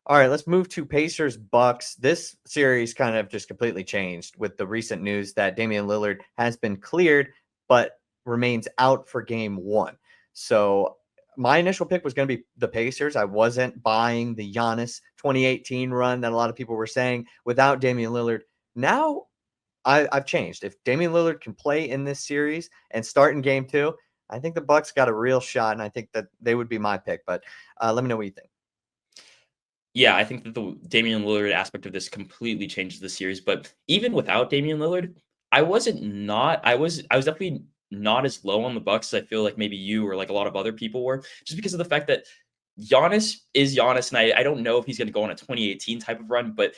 All right, let's move to Pacers Bucks. This series kind of just completely changed with the recent news that Damian Lillard has been cleared, but remains out for game one. So my initial pick was going to be the Pacers. I wasn't buying the Giannis 2018 run that a lot of people were saying without Damian Lillard. Now I've changed. If Damian Lillard can play in this series and start in game two, I think the Bucks got a real shot, and I think that they would be my pick. But let me know what you think. Yeah, I think that the Damian Lillard aspect of this completely changes the series. But even without Damian Lillard, I was definitely not as low on the Bucks as I feel like maybe you or like a lot of other people were, just because of the fact that Giannis is Giannis, and I don't know if he's going to go on a 2018 type of run, but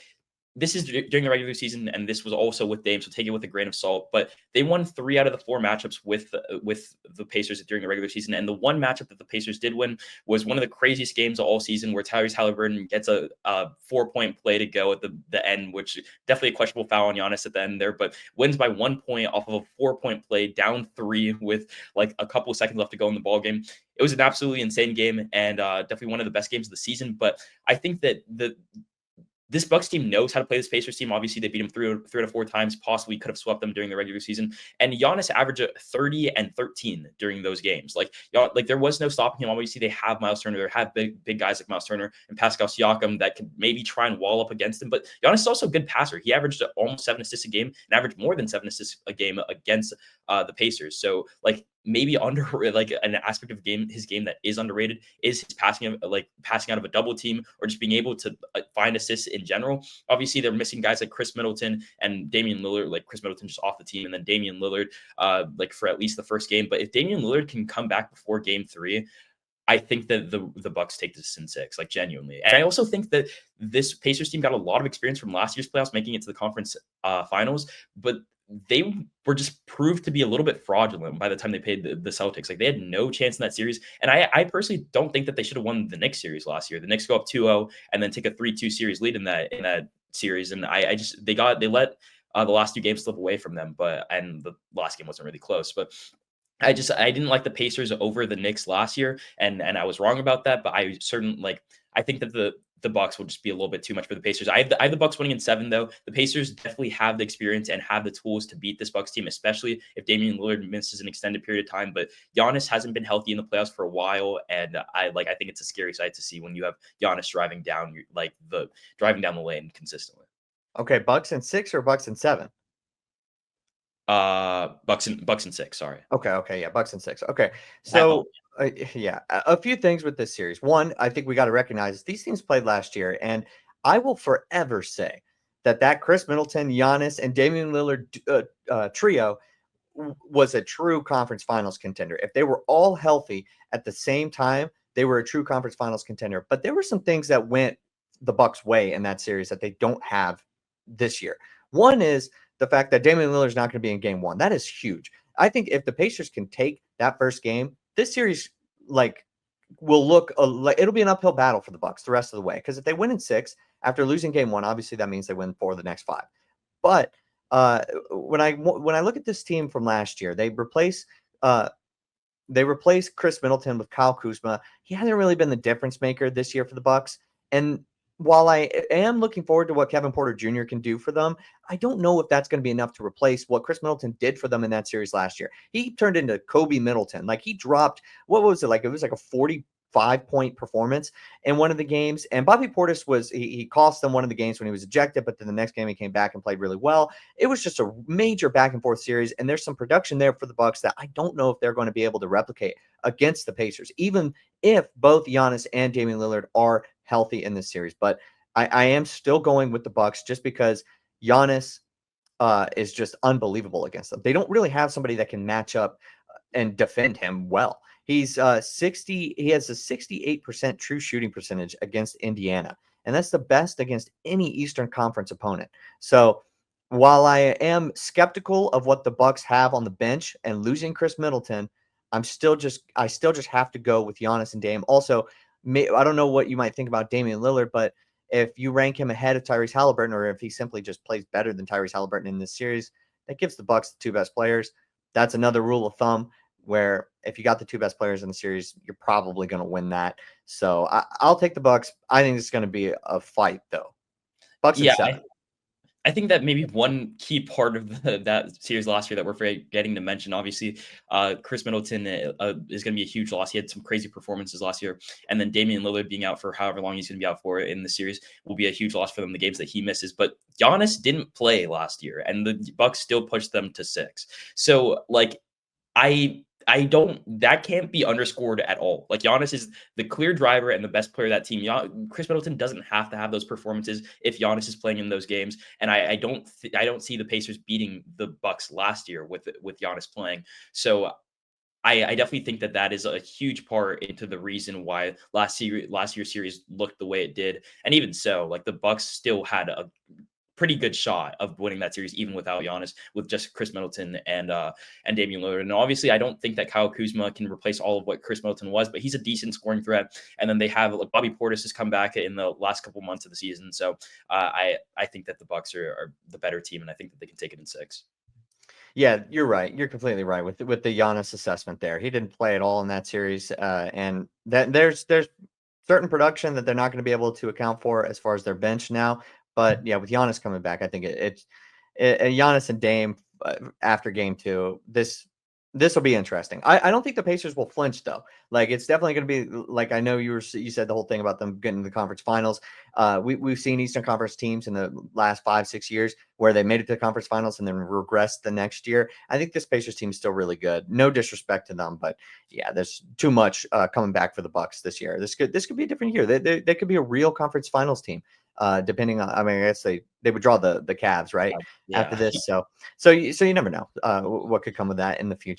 this is during the regular season, and this was also with Dame, so take it with a grain of salt. But they won 3 out of the 4 matchups with the Pacers during the regular season, and the one matchup that the Pacers did win was one of the craziest games of all season, where Tyrese Halliburton gets a 4-point play to go at the end, which definitely a questionable foul on Giannis at the end there, but wins by 1 point off of a 4-point play, down 3 with like a couple of seconds left to go in the ball game. It was an absolutely insane game, and definitely one of the best games of the season. But I think that this Bucks team knows how to play this Pacers team. Obviously, they beat them 3 out of 4 times. Possibly could have swept them during the regular season. And Giannis averaged 30 and 13 during those games. Like there was no stopping him. Obviously, they have Miles Turner. They have big guys like Miles Turner and Pascal Siakam that can maybe try and wall up against him. But Giannis is also a good passer. He averaged almost 7 assists a game and averaged more than 7 assists a game against the Pacers. So like maybe under like an aspect of his game that is underrated is his passing out of a double team, or just being able to find assists in general. Obviously, they're missing guys like Chris Middleton and Damian Lillard. Like Chris Middleton just off the team, and then Damian Lillard like for at least the first game. But if Damian Lillard can come back before game 3, I think that the Bucks take this in 6, like genuinely. And I also think that this Pacers team got a lot of experience from last year's playoffs, making it to the conference finals, but they were just proved to be a little bit fraudulent by the time they played the Celtics. Like they had no chance in that series. And I personally don't think that they should have won the Knicks series last year. The Knicks go up 2-0 and then take a 3-2 series lead in that series. And they let the last 2 games slip away from them, and the last game wasn't really close. But I didn't like the Pacers over the Knicks last year, and I was wrong about that. But I think that the Bucks will just be a little bit too much for the Pacers. I have the Bucks winning in 7 though. The Pacers definitely have the experience and have the tools to beat this Bucks team, especially if Damian Lillard misses an extended period of time. But Giannis hasn't been healthy in the playoffs for a while, and I think it's a scary sight to see when you have Giannis driving down the lane consistently. Okay, Bucks and 6 or Bucks and 7? Bucks and 6. Sorry. Okay, yeah, Bucks and 6. Okay, so yeah, a few things with this series. One, I think we got to recognize these teams played last year, and I will forever say that Chris Middleton, Giannis, and Damian Lillard trio was a true conference finals contender. If they were all healthy at the same time, they were a true conference finals contender. But there were some things that went the Bucks' way in that series that they don't have this year. One is the fact that Damian Lillard is not going to be in game 1. That is huge. I think if the Pacers can take that first game, this series will look like it'll be an uphill battle for the Bucks the rest of the way. Because if they win in 6 after losing game 1, obviously that means they win 4 of the next 5. But when I look at this team from last year, they replace Chris Middleton with Kyle Kuzma. He hasn't really been the difference maker this year for the Bucks. And while I am looking forward to what Kevin Porter Jr. can do for them, I don't know if that's going to be enough to replace what Chris Middleton did for them in that series last year. He turned into Kobe Middleton. Like he dropped, what was it like? It was like a 45-point performance in one of the games. And Bobby Portis he cost them one of the games when he was ejected, but then the next game he came back and played really well. It was just a major back and forth series. And there's some production there for the Bucks that I don't know if they're going to be able to replicate against the Pacers, even if both Giannis and Damian Lillard are healthy in this series. But I am still going with the Bucks just because Giannis is just unbelievable against them. They don't really have somebody that can match up and defend him well. He has a 68% true shooting percentage against Indiana, and that's the best against any Eastern Conference opponent. So while I am skeptical of what the Bucks have on the bench and losing Chris Middleton, I still just have to go with Giannis and Dame. Also, I don't know what you might think about Damian Lillard, but if you rank him ahead of Tyrese Halliburton, or if he simply just plays better than Tyrese Halliburton in this series, that gives the Bucks the 2 best players. That's another rule of thumb. where if you got the two best players in the series, you're probably going to win that. So I'll take the Bucks. I think it's going to be a fight, though. Bucks in Yeah, 7. I think that maybe one key part of that series last year that we're forgetting to mention, obviously, Chris Middleton is going to be a huge loss. He had some crazy performances last year, and then Damian Lillard being out for however long he's going to be out for in the series will be a huge loss for them. The games that he misses, but Giannis didn't play last year, and the Bucks still pushed them to 6. So, like, I don't that can't be underscored at all. Like Giannis is the clear driver and the best player of that team. Chris Middleton doesn't have to have those performances if Giannis is playing in those games. And I don't see the Pacers beating the Bucks last year with Giannis playing. So I definitely think that is a huge part into the reason why last year's series looked the way it did. And even so, like the Bucks still had a pretty good shot of winning that series, even without Giannis, with just Chris Middleton and Damian Lillard. And obviously, I don't think that Kyle Kuzma can replace all of what Chris Middleton was, but he's a decent scoring threat. And then they have like Bobby Portis has come back in the last couple months of the season, so I think that the Bucks are the better team, and I think that they can take it in 6. Yeah, you're right. You're completely right with the Giannis assessment there. He didn't play at all in that series, and that there's certain production that they're not going to be able to account for as far as their bench now. But yeah, with Giannis coming back, I think it's Giannis and Dame after game 2. This will be interesting. I don't think the Pacers will flinch though. Like it's definitely going to be like I know you said the whole thing about them getting to the conference finals. We've seen Eastern Conference teams in the last 5-6 years where they made it to the conference finals and then regressed the next year. I think this Pacers team is still really good. No disrespect to them, but yeah, there's too much coming back for the Bucks this year. This could be a different year. They could be a real conference finals team. Depending on, I mean, I guess they would draw the Cavs right Yeah. after this. So you never know what could come of that in the future.